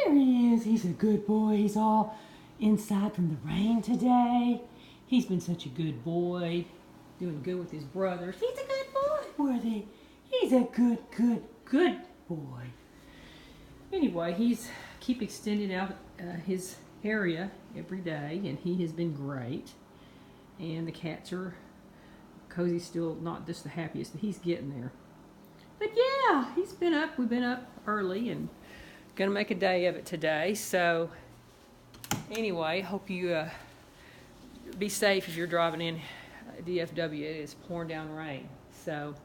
There he is. He's a good boy. He's all inside from the rain today. He's been such a good boy, doing good with his brothers. He's a good boy, Worthy. He's a good boy. Anyway, he's keep extending out his area every day, and he has been great. And the cats are, Cozy's still not just the happiest, but he's getting there. But yeah, he's been up. We've been up early and gonna make a day of it today. So anyway, hope you be safe if you're driving in DFW. It is pouring down rain. So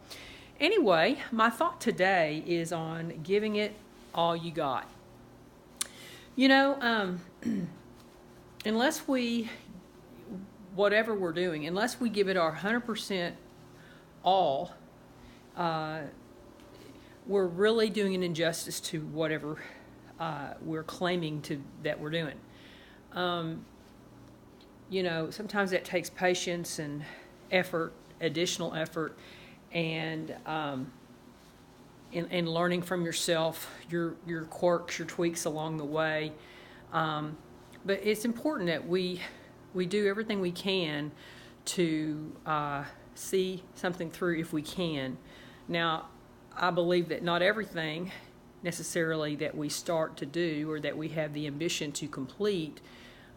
anyway, my thought today is on giving it all you got. You know, unless we, whatever we're doing, unless we give it our 100% all, we're really doing an injustice to whatever we're claiming that we're doing. You know, sometimes that takes patience and effort, additional effort, and learning from yourself, your quirks, your tweaks along the way. But it's important that we do everything we can to see something through if we can. Now, I believe that not everything necessarily that we start to do or that we have the ambition to complete,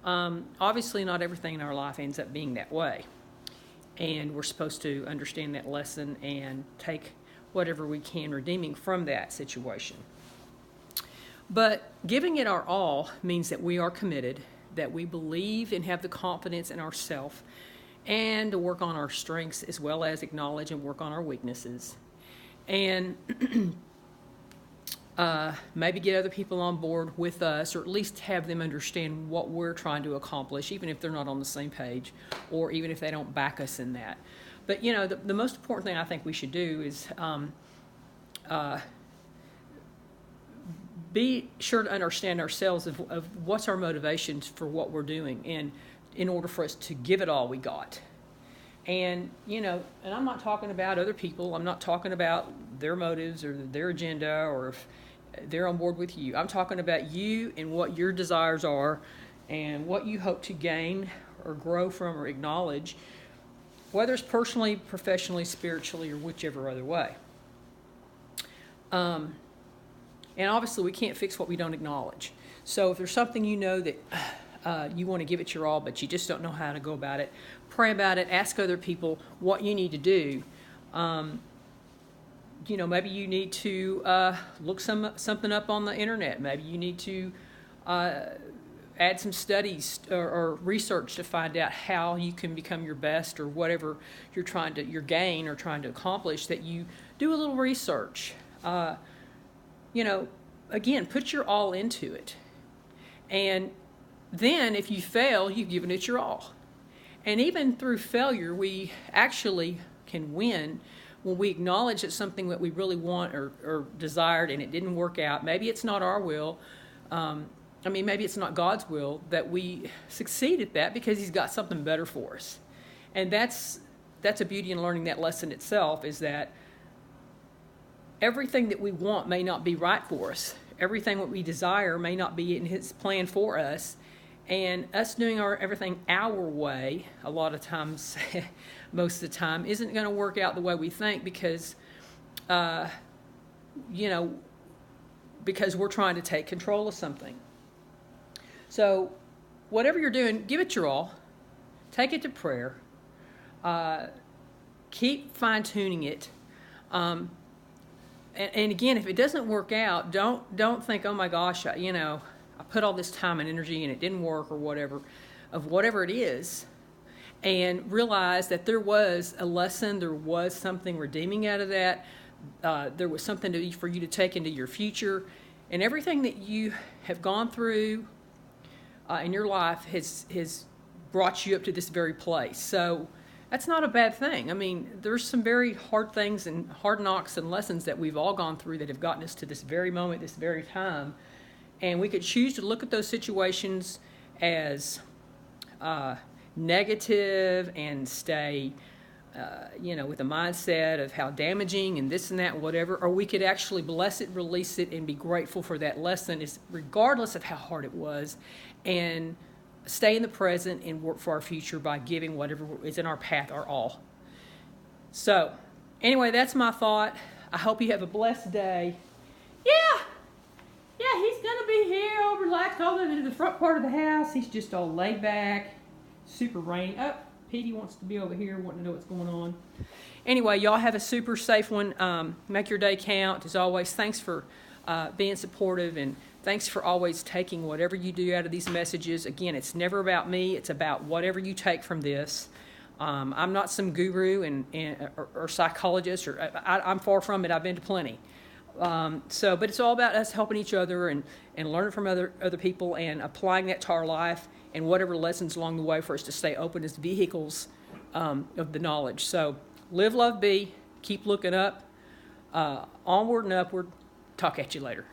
obviously not everything in our life ends up being that way. And we're supposed to understand that lesson and take whatever we can redeeming from that situation. But giving it our all means that we are committed, that we believe and have the confidence in ourselves, and to work on our strengths as well as acknowledge and work on our weaknesses. And maybe get other people on board with us, or at least have them understand what we're trying to accomplish, even if they're not on the same page, or even if they don't back us in that. But, you know, the most important thing I think we should do is be sure to understand ourselves of what's our motivations for what we're doing, and in order for us to give it all we got. And, you know, and I'm not talking about other people. I'm not talking about their motives or their agenda or if they're on board with you. I'm talking about you and what your desires are and what you hope to gain or grow from or acknowledge, whether it's personally, professionally, spiritually, or whichever other way. And obviously we can't fix what we don't acknowledge. So if there's something you know that you want to give it your all, but you just don't know how to go about it, pray about it, ask other people what you need to do. You know, maybe you need to look something up on the internet. Maybe you need to add some studies or research to find out how you can become your best, or whatever you're trying to, your gain or trying to accomplish, that you do a little research. You know, again, put your all into it. And then if you fail, you've given it your all. And even through failure, we actually can win when we acknowledge that something that we really want or desired and it didn't work out. Maybe it's not our will. Maybe it's not God's will, that we succeed at that because He's got something better for us. And that's a beauty in learning that lesson itself, is that everything that we want may not be right for us. Everything that we desire may not be in His plan for us. And us doing everything our way, a lot of times, most of the time, isn't going to work out the way we think because we're trying to take control of something. So whatever you're doing, give it your all. Take it to prayer. Keep fine-tuning it. And again, if it doesn't work out, don't think, oh my gosh, I put all this time and energy and it didn't work, or whatever it is, and realize that there was a lesson, there was something redeeming out of that, there was something for you to take into your future, and everything that you have gone through in your life has brought you up to this very place. So that's not a bad thing. I mean, there's some very hard things and hard knocks and lessons that we've all gone through that have gotten us to this very moment, this very time. And we could choose to look at those situations as negative and stay with a mindset of how damaging and this and that and whatever, or we could actually bless it, release it, and be grateful for that lesson, is regardless of how hard it was, and stay in the present and work for our future by giving whatever is in our path our all. So, anyway, that's my thought. I hope you have a blessed day. Yeah, he's gonna be here, all relaxed, all in the front part of the house. He's just all laid back, super rainy. Oh, Petey wants to be over here, wanting to know what's going on. Anyway, y'all have a super safe one. Make your day count. As always, thanks for being supportive, and thanks for always taking whatever you do out of these messages. Again, it's never about me. It's about whatever you take from this. I'm not some guru or psychologist, or I'm far from it. I've been to plenty. But it's all about us helping each other and learning from other people and applying that to our life and whatever lessons along the way for us to stay open as vehicles of the knowledge. So live, love, be. Keep looking up. Onward and upward. Talk at you later.